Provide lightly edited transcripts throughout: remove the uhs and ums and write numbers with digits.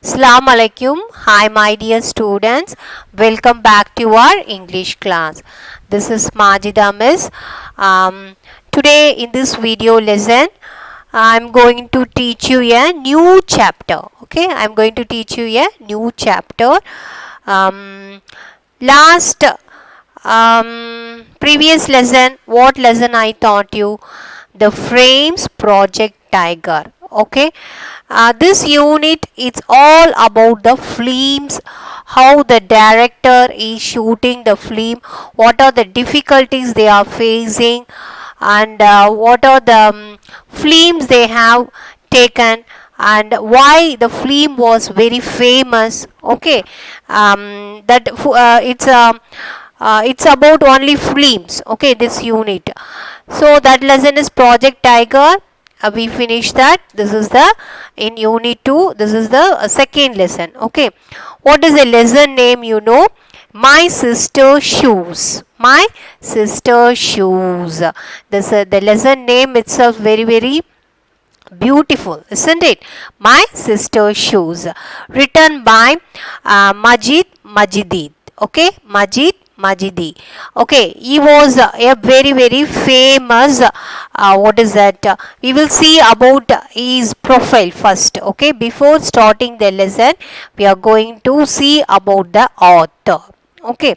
Assalamu alaikum. Hi, my dear students. Welcome back to our English class. This is Majida Miss. Today, in this video lesson, I'm going to teach you a new chapter. Okay, I'm going to teach you a new chapter. Last previous lesson, what lesson I taught you? The Frames Project Tiger. Okay, this unit is all about the films, how the director is shooting the film, what are the difficulties they are facing, and what are the films they have taken, and why the film was very famous. Okay, it's about only films. Okay, this unit. So that lesson is Project Tiger. We finished that. This is the in unit 2. This is the second lesson. Okay, what is the lesson name? You know, My Sister Shoes. My Sister Shoes. This the lesson name itself very beautiful, isn't it? My Sister Shoes, written by Majid Majidi. Okay, Majidi. Okay, he was a very famous. What is that? We will see about his profile first. Okay, before starting the lesson, we are going to see about the author. Okay.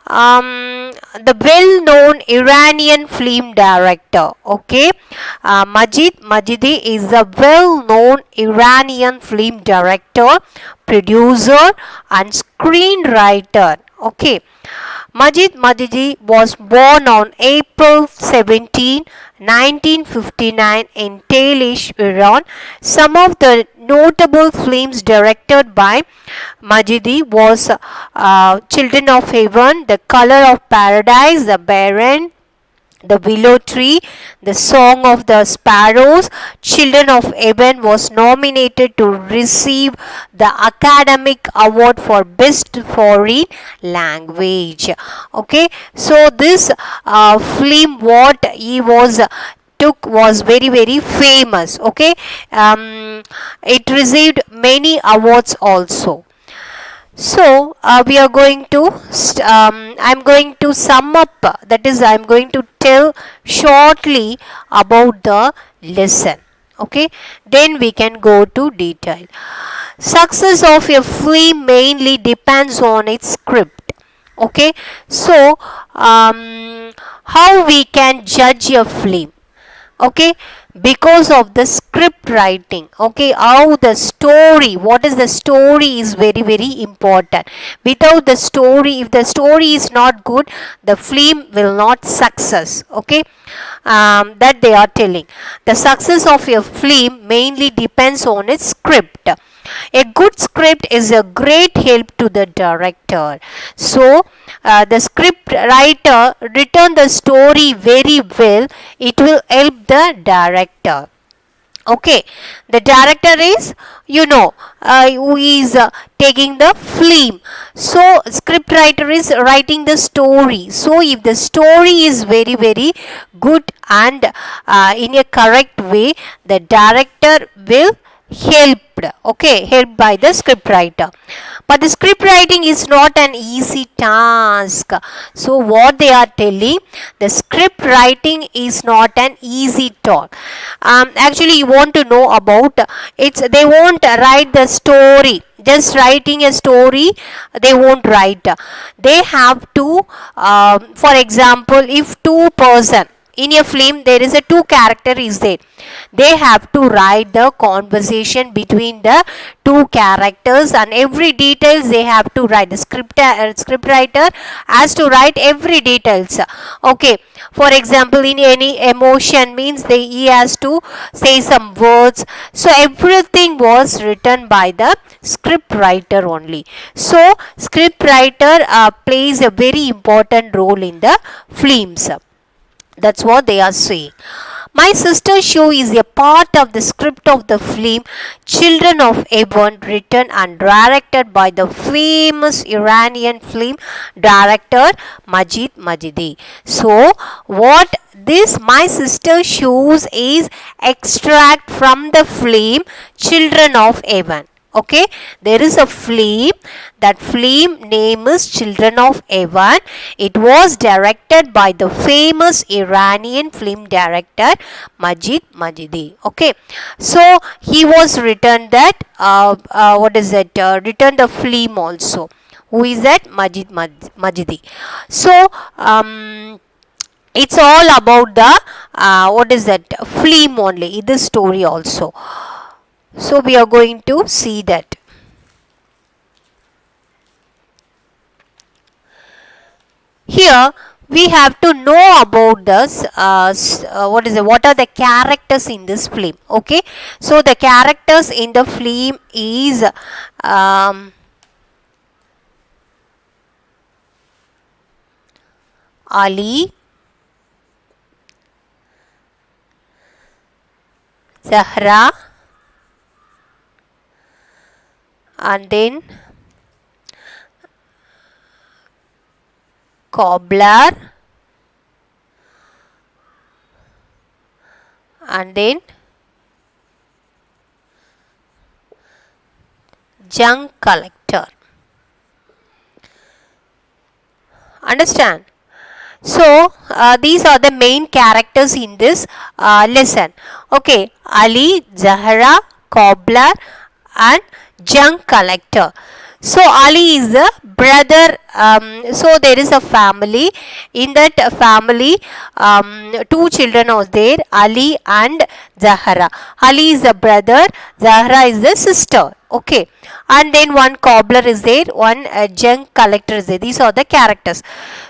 The well-known Iranian film director. Okay, Majid Majidi is a well-known Iranian film director, producer, and screenwriter. Okay, Majid Majidi was born on April 17, 1959 in Tailish, Iran. Some of the notable films directed by Majidi was Children of Heaven, The Color of Paradise, The Baron, The Willow Tree, The Song of the Sparrows. Children of Heaven was nominated to receive the Academic Award for Best Foreign Language. Okay, so this film what he was took was very famous. Okay, it received many awards also. So we are going to I'm going to sum up, that is I'm going to tell shortly about the lesson. Okay, then we can go to detail. Success of a film mainly depends on its script. Okay, so how we can judge a film? Okay, because of the script writing. Okay, how the story, what is the story is very important. Without the story, if the story is not good, the film will not success. Okay, that they are telling. The success of a film mainly depends on its script. A good script is a great help to the director. So, the script writer written the story very well, it will help the director. Okay, the director is, who is taking the film. So, script writer is writing the story. So, if the story is very good and in a correct way, the director will helped by the script writer. But the script writing is not an easy task. So what they are telling, the script writing is not an easy task. Actually you want to know about, they won't write the story, just writing a story they won't write. They have to, for example, if two person in a film there is a two character is there, they have to write the conversation between the two characters and every details they have to write. The script writer has to write every details. Okay, for example, in any emotion means he has to say some words. So everything was written by the script writer only. So script writer plays a very important role in the films. That's what they are saying. My Sister Shoe is a part of the script of the film Children of Heaven, written and directed by the famous Iranian film director Majid Majidi. So, what this My Sister Shoes is extract from the film Children of Heaven. Okay, there is a film. That film name is Children of Heaven. It was directed by the famous Iranian film director Majid Majidi. Okay, so he was written that written the film also. Who is that? Majidi. So it's all about the film only. This story also. So we are going to see that. Here we have to know about this. What are the characters in this film? Okay, so the characters in the film is Ali, Zahra, and then Cobbler, and then junk collector. Understand? So these are the main characters in this lesson. Okay, Ali, Zahra, Cobbler, and junk collector. So Ali is the brother. So there is a family. In that family, two children are there, Ali and Zahra. Ali is the brother, Zahra is the sister. Okay, and then one cobbler is there, one junk collector is there. These are the characters.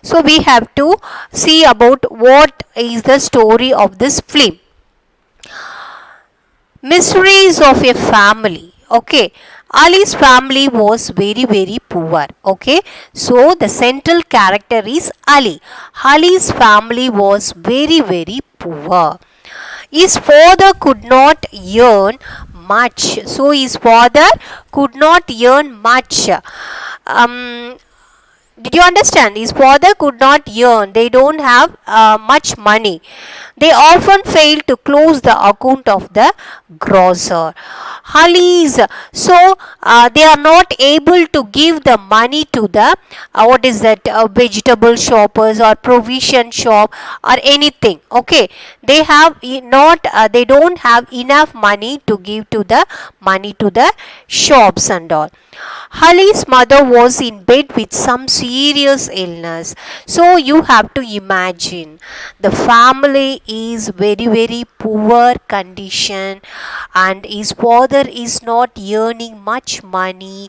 So we have to see about what is the story of this film. Mysteries of a family. Okay, Ali's family was very poor. Okay, so the central character is Ali. Ali's family was very poor. His father could not earn much. So his father could not earn much. Did you understand? His father could not earn. They don't have much money. They often fail to close the account of the grocer. Halis. So they are not able to give the money to the vegetable shoppers or provision shop or anything. Okay, they have not. They don't have enough money to give to the shops and all. Hali's mother was in bed with some serious illness. So you have to imagine the family is very poor condition and his father is not earning much money.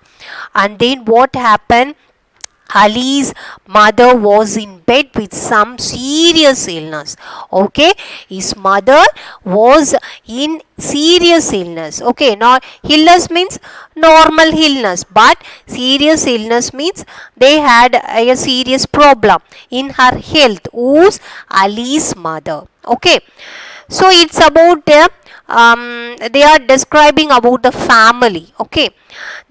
And then what happened? Ali's mother was in bed with some serious illness. Okay, his mother was in serious illness. Okay, now illness means normal illness, but serious illness means they had a serious problem in her health. Who's Ali's mother? Okay, so it's about they are describing about the family. Okay,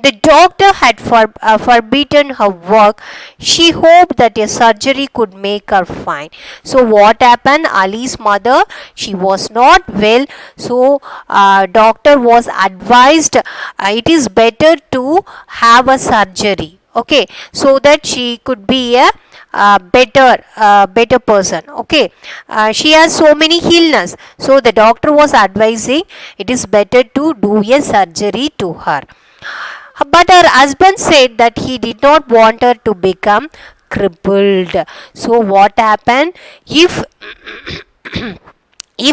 the doctor had forbidden her work. She hoped that a surgery could make her fine. So what happened? Ali's mother, she was not well. So doctor was advised it is better to have a surgery. Okay, so that she could be a better person. Okay, she has so many illness, so the doctor was advising it is better to do a surgery to her. But her husband said that he did not want her to become crippled. So what happened? If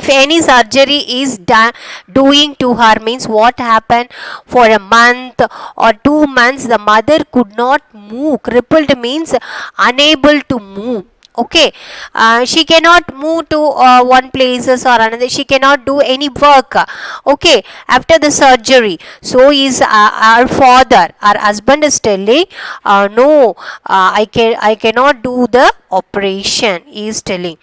any surgery is doing to her, means what happened, for a month or 2 months the mother could not move. Crippled means unable to move. Okay, she cannot move to one places or another. She cannot do any work. Okay, after the surgery. So is our father, our husband is telling, no, I cannot do the operation, he is telling.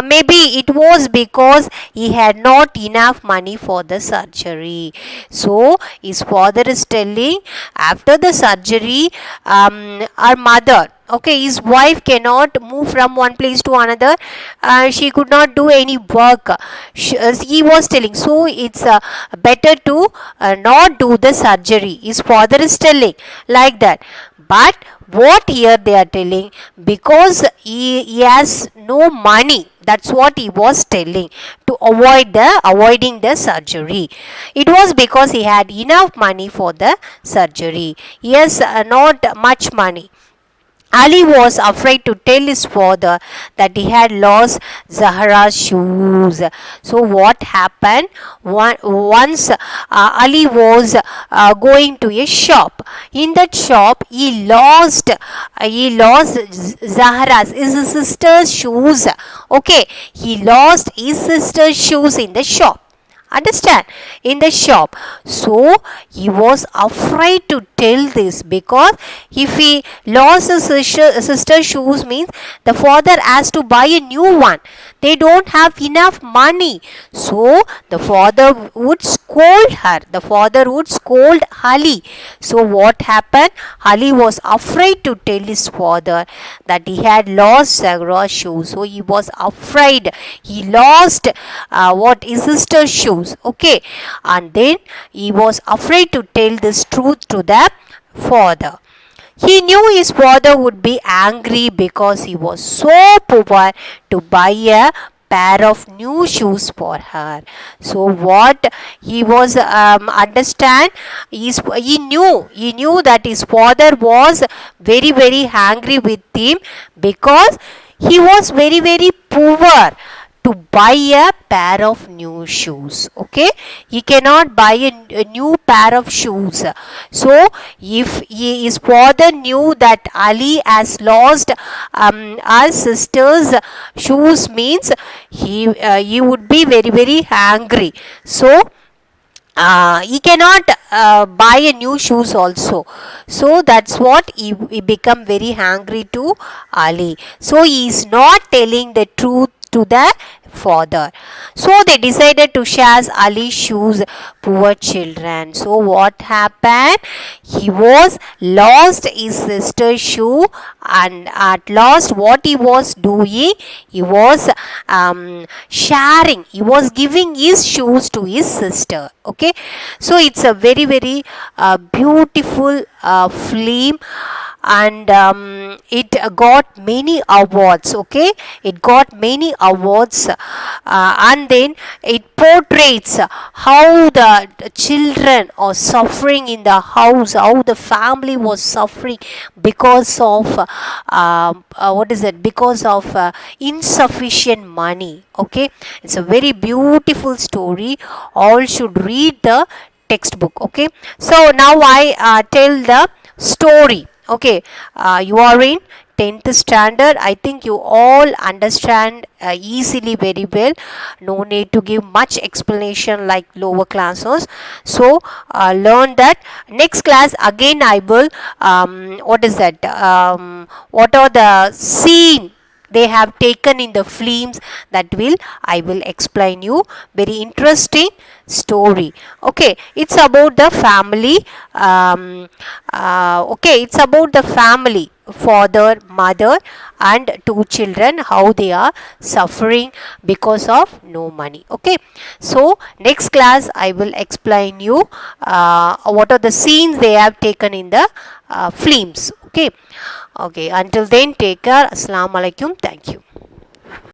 Maybe it was because he had not enough money for the surgery. So his father is telling, after the surgery, our mother, okay, his wife cannot move from one place to another. She could not do any work. He was telling, so it's better to not do the surgery. His father is telling like that. But what here they are telling, because he has no money, that's what he was telling, to avoiding the surgery. It was because he had enough money for the surgery. He has not much money. Ali was afraid to tell his father that he had lost Zahra's shoes. So what happened? Once Ali was going to a shop. In that shop, he lost Zahra's, his sister's shoes. Okay, he lost his sister's shoes in the shop. Understand? In the shop. So he was afraid to tell this, because if he lost his sister's shoes, means the father has to buy a new one. They don't have enough money. So the father would scold her. The father would scold Ali. So what happened? Ali was afraid to tell his father that he had lost Zahra's shoes. So he was afraid. He lost his sister's shoes. Okay. And then he was afraid to tell this truth to the father. He knew his father would be angry because he was so poor to buy a pair of new shoes for her. So what he was understand, he knew that his father was very angry with him, because he was very poor to buy a pair of new shoes. Okay, he cannot buy a new pair of shoes. So if his father knew that Ali has lost our sister's shoes, means he would be very angry. So he cannot buy a new shoes also. So that's what he become very angry to Ali. So he is not telling the truth to the father. So they decided to share Ali's shoes, poor children. So what happened? He was lost his sister's shoe, and at last what he was doing, he was sharing, he was giving his shoes to his sister. Okay, so it's a very beautiful film, and it got many awards. Okay, it got many awards, and then it portrays how the children are suffering in the house, how the family was suffering because of because of insufficient money. Okay, it's a very beautiful story. All should read the textbook. Okay, so now I tell the story. Okay, you are in 10th standard. I think you all understand easily very well. No need to give much explanation like lower classes. So learn that. Next class again I will what are the scene they have taken in the films, that I will explain you. Very interesting story. Okay, it's about the family. Okay, it's about the family, father, mother and two children, how they are suffering because of no money. Okay, so next class I will explain you what are the scenes they have taken in the films. Okay, until then, take care. Assalamu alaikum. Thank you.